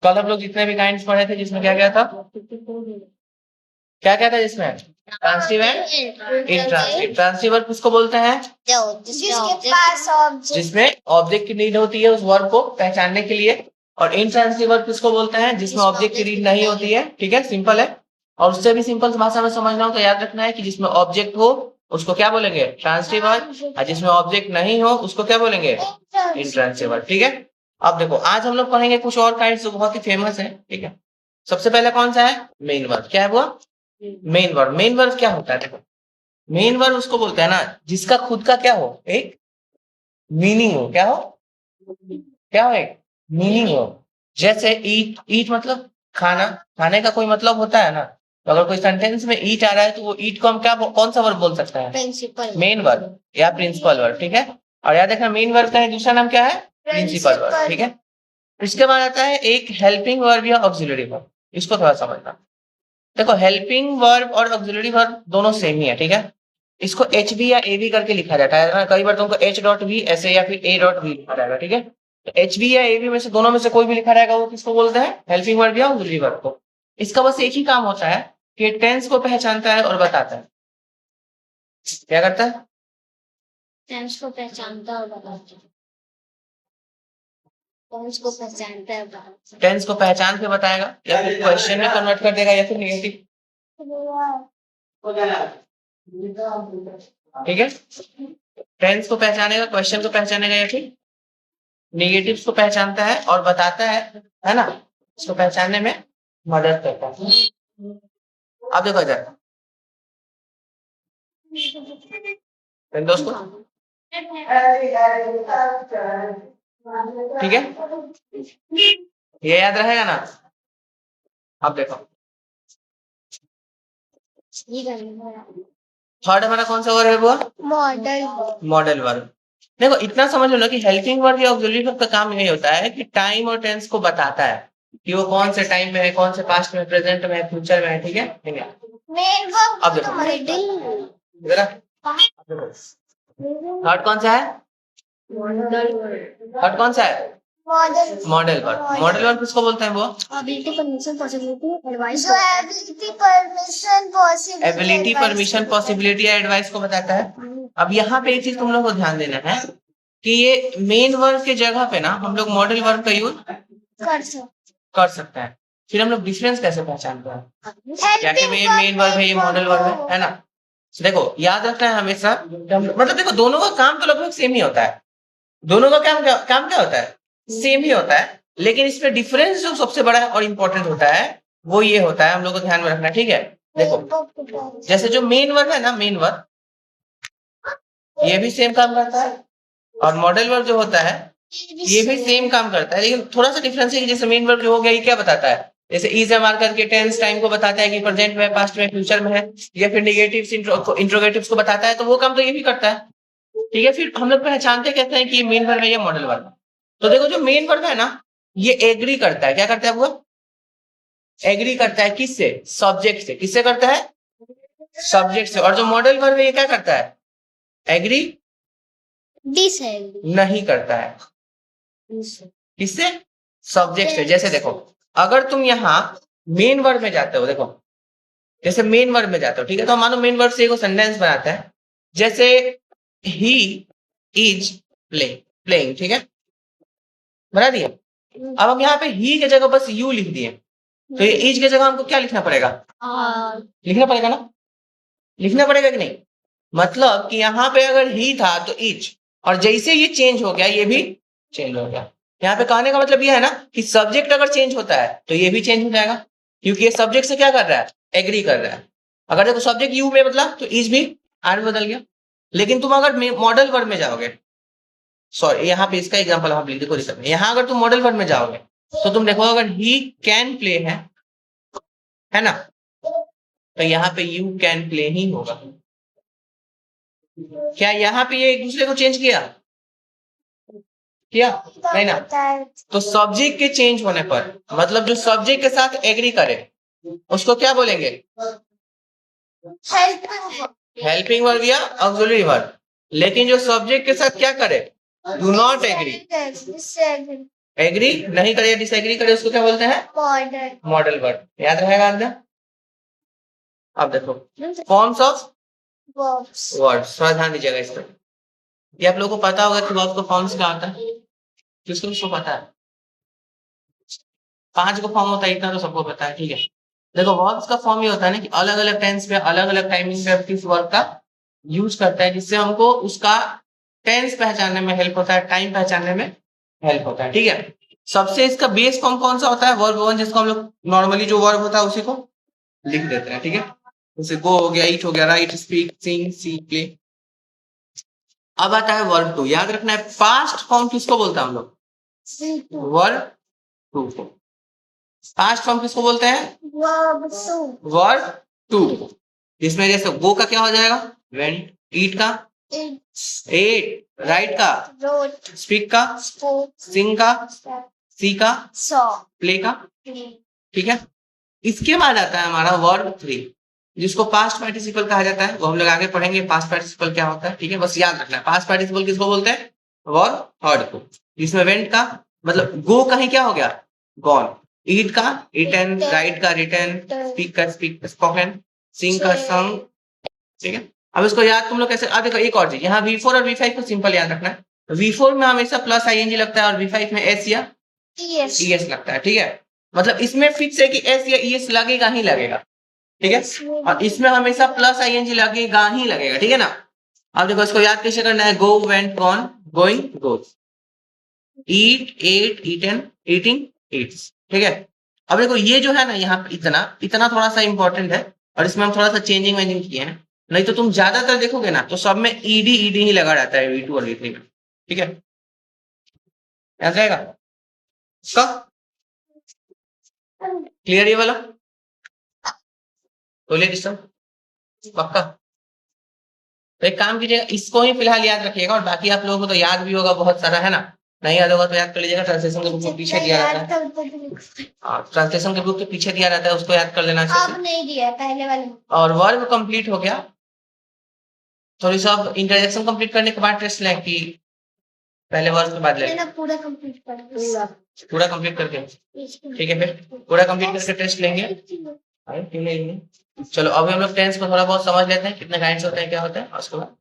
कल हम लोग जितने भी काइंड्स पढ़े थे जिसमें क्या क्या था, क्या क्या था जिसमें, transitive and intransitive. Transitive verb किसको बोलते हैं, जिसके पास ऑब्जेक्ट, जिसमें ऑब्जेक्ट की नीड होती है उस वर्ब को पहचानने के लिए। और इंट्रांसिटिव वर्ब किसको बोलते हैं, जिसमें ऑब्जेक्ट की नीड नहीं होती है। ठीक है, सिंपल है। और उससे भी सिंपल भाषा में समझना हो तो याद रखना है कि जिसमें ऑब्जेक्ट हो उसको क्या बोलेंगे, ट्रांसिटिव वर्ब, और जिसमें ऑब्जेक्ट नहीं हो उसको क्या बोलेंगे, इंट्रांसिटिव वर्ब। ठीक है, अब देखो आज हम लोग पढ़ेंगे कुछ और काइंड्स जो बहुत ही फेमस है। ठीक है, सबसे पहले कौन सा है, मेन वर्ब। क्या है वो, मेन वर्ब। मेन वर्ब क्या होता है, देखो मेन वर्ब उसको बोलते हैं ना जिसका खुद का क्या हो, एक मीनिंग हो। क्या हो, क्या हो, एक मीनिंग हो। जैसे ईट, ईट मतलब खाना, खाने का कोई मतलब होता है ना। तो अगर कोई सेंटेंस में ईट आ रहा है तो वो ईट को हम क्या कौन सा वर्ब बोल सकते हैं, प्रिंसिपल, मेन वर्ब या प्रिंसिपल वर्ब। ठीक है, और याद रखना मेन वर्ब का दूसरा नाम क्या है, प्रिंसिपल वर्ब। ठीक है, इसके बाद आता है एक हेल्पिंग वर्ब या ऑक्सिलरी वर्ब। इसको थोड़ा समझना। देखो हेल्पिंग वर्ब और ऑक्सिलरी वर्ब दोनों सेम ही है। ठीक है, इसको एच बी या ए बी करके लिखा जाता है। कई बार तुमको एच डॉट बी ऐसे या फिर ए डॉट बी लिखा जाएगा। ठीक है, तो एच बी या ए बी में से दोनों में से कोई भी लिखा रहेगा वो किसको बोलते हैं, हेल्पिंग वर्ब या ऑक्सिलरी वर्ब को। इसका बस एक ही काम होता है कि टेंस को पहचानता है और बताता है। क्या करता है, टेंस को पहचानता और बताता है। टेंस को पहचानता है और बताता है। टेंस को पहचान के बताएगा या फिर क्वेश्चन में कन्वर्ट कर देगा या फिर नेगेटिव। ठीक है, टेंस को पहचानेगा, क्वेश्चन को पहचानेगा या फिर नेगेटिव्स को पहचानता है और बताता है ना, इसको पहचानने में मदद करता है। अब देखो इधर दोस्तों, ठीक है, ये याद रहेगा ना। अब देखो थर्ड हमारा कौन सा वर्ब है वो, मॉडल, मॉडल वर्ब। देखो इतना समझ लो ना कि हेल्पिंग वर्ब या ऑक्सिलरी वर्ब का काम यही होता है कि टाइम और टेंस को बताता है कि वो कौन से टाइम में है, कौन से पास्ट में, प्रेजेंट में है, फ्यूचर में है। ठीक है, मेन वर्ब अब देखो जरा थर्ड कौन सा है, थर्ड कौन सा है, model, modal verb. Modal verb किसको बोलते हैं वो, एबिलिटी, परमिशन, पॉसिबिलिटी, एडवाइस। जो ability, permission, possibility, ability, permission, possibility या एडवाइस को बताता है। अब यहाँ पे एक चीज तुम लोग को ध्यान देना है कि ये मेन वर्ब के जगह पे ना हम लोग मॉडल वर्ब का यूज कर सकते हैं। फिर हम लोग डिफरेंस कैसे पहचानते हैं, क्या कि ये मेन वर्ब है ये मॉडल वर्ब है ना। देखो याद रखना है हमेशा, मतलब देखो दोनों का काम तो लगभग सेम ही होता है। दोनों का काम क्या होता है, सेम ही होता है। लेकिन इसमें डिफरेंस जो सबसे बड़ा और इंपॉर्टेंट होता है वो ये होता है, हम लोग को ध्यान में रखना। ठीक है, देखो जैसे जो मेन वर्ब है ना, मेन वर्ब ये भी सेम काम करता है और मॉडल वर्ब जो होता है ये भी सेम काम करता है। लेकिन थोड़ा सा डिफरेंस है कि जैसे मेन वर्ब जो हो गया ये क्या बताता है, जैसे इज एम आर करके टेंस टाइम को बताता है कि प्रेजेंट में, पास्ट में, फ्यूचर में है, या फिर नेगेटिव्स इंट्रोगेटिव्स को बताता है, तो वो काम तो ये भी करता है। ठीक है, फिर हम लोग पहचानते कहते हैं कि ये मेन वर्ब है या मॉडल वर्ब है। तो देखो जो मेन वर्ब है ना ये एग्री करता है, क्या करता है वो, एग्री करता है किससे, सब्जेक्ट से। किससे करता है, सब्जेक्ट से। और जो मॉडल वर्ब है ये क्या करता है, एग्री नहीं करता है, किससे, सब्जेक्ट से। जैसे देखो अगर तुम यहाँ मेन वर्ब में जाते हो, देखो जैसे मेन वर्ब में जाते हो, ठीक है, तो मानो मेन वर्ब से एक सेंटेंस बनाता है, जैसे ही इज प्लेइंग। ठीक है, बना दिए। अब हम यहाँ पे ही के जगह बस यू लिख दिए, तो ये इज के जगह हमको क्या लिखना पड़ेगा, लिखना पड़ेगा ना, लिखना पड़ेगा कि नहीं। मतलब कि यहाँ पे अगर ही था तो इज, और जैसे ये चेंज हो गया ये भी चेंज हो गया। यहाँ पे कहने का मतलब ये है ना कि सब्जेक्ट अगर चेंज होता है तो ये भी चेंज हो जाएगा, क्योंकि ये सब्जेक्ट से क्या कर रहा है, एग्री कर रहा है। अगर देखो सब्जेक्ट यू में बदला तो इज भी आर में बदल गया। लेकिन तुम अगर मॉडल वर्ब में जाओगे, सॉरी यहाँ पे इसका एग्जाम्पल हम लिख देखो, यहाँ अगर तुम मॉडल वर्ब में जाओगे तो तुम देखो अगर ही कैन प्ले है ना, तो यहाँ पे यू कैन प्ले ही होगा। क्या यहाँ पे ये एक दूसरे को चेंज किया, नहीं ना। तो सब्जेक्ट के चेंज होने पर मतलब जो सब्जेक्ट के साथ एग्री करे उसको क्या बोलेंगे, हेल्पिंग वर्ब या ऑक्सिलरी वर्ब। लेकिन जो सब्जेक्ट के साथ क्या करे, डू नॉट एग्री, एग्री नहीं करे, डिसएग्री करे, उसको क्या बोलते हैं? Model modal verb. याद रहेगा अंदर। अब देखो फॉर्म्स ऑफ वर्ब्स वर्ड्स, थोड़ा ध्यान दीजिएगा इस पर। ये आप लोगों को पता होगा कि वर्ब का फॉर्म्स क्या होता है, किसको पता है? 5 को फॉर्म होता है, इतना तो सबको पता है, ठीक है। देखो वर्ब्स का फॉर्म ये होता है ना कि अलग अलग टेंस पे अलग अलग टाइमिंग पे किस वर्ब का यूज करता है, जिससे हमको उसका टेंस पहचानने में हेल्प होता है, टाइम पहचानने में हेल्प होता है, ठीक है। सबसे इसका बेस फॉर्म कौन सा होता है? वर्ब वन, जिसको हम लोग नॉर्मली जो वर्ब होता है उसी को लिख देते हैं, ठीक है। जैसे गो हो गया, ईट हो गया, राइट, स्पीक, सिंग, सी, प्ले। अब आता है वर्ब टू। याद रखना है पास्ट फॉर्म किसको बोलते हैं हम लोग? वर्ब टू को। पास्ट फॉर्म किसको बोलते हैं? Verb two. इसमें जैसे गो का क्या हो जाएगा? वेंट। ईट का एट, राइट का स्पीक का, सिंग का सी का, प्ले का, ठीक है। इसके बाद आता है हमारा वर्ब थ्री, जिसको पास्ट पार्टिसिपल कहा जाता है। वो हम लोग आगे पढ़ेंगे पास्ट पार्टिसिपल क्या होता है, ठीक है। बस याद रखना है पास्ट पार्टिसिपल किसको बोलते हैं? वर्ब थर्ड को। इसमें वेंट का मतलब गो कहीं क्या हो गया? गॉन। ईट का ईटन, राइट का रिटन, स्पीक का स्पोकन, सिंग का संग, ठीक है। अब इसको याद तुम लोग कैसे? अब देखो एक और चीज, यहाँ V4 और V5 को सिंपल याद रखना है। V4 में हमेशा प्लस ING लगता है और V5 में S या ES लगता है, ठीक है। मतलब इसमें फिक्स है कि S या ES लगेगा ही लगेगा, ठीक है। और इसमें हमेशा प्लस ING लगेगा ही लगेगा, ठीक है ना। अब देखो इसको याद कैसे करना है? गो, वेंट, गॉन, गोइंग, गोज, ईट, एट, ईटन, ईटिंग, ईट्स, ठीक है। अब देखो ये जो है ना यहाँ पे इतना थोड़ा सा इंपॉर्टेंट है, और इसमें हम थोड़ा सा चेंजिंग वेंजिंग किए हैं। नहीं तो तुम ज्यादातर देखोगे ना तो सब में ईडी ही लगा रहता है V2 और V3 में, ठीक है। याद रहेगा कब? क्लियर ये वाला? बोलिए डिस्टर्ब पक्का। तो एक काम कीजिएगा, इसको ही फिलहाल याद रखिएगा, और बाकी आप लोगों को तो याद भी होगा बहुत सारा, है ना। नहीं याद होगा तो याद कर लीजिएगा, ट्रांसलेशन के बुक में पीछे दिया रहता है। ट्रांसलेशन के बुक के पीछे दिया रहता है, उसको याद कर लेना चाहिए। अब नहीं दिया पहले वाले। और वर्ब कंप्लीट हो गया। थोड़ी सा इंटरेक्शन कंप्लीट करने के बाद टेस्ट लें कि पहले वर्ब के बाद ले? पूरा कंप्लीट कर दिया। पूरा कंप्लीट करके, ठीक है। फिर पूरा कंप्लीट करके टेस्ट लेंगे। चलो अभी हम लोग टेंस को थोड़ा बहुत समझ लेते हैं, कितने काइंड्स होते हैं, क्या होता है, उसके बाद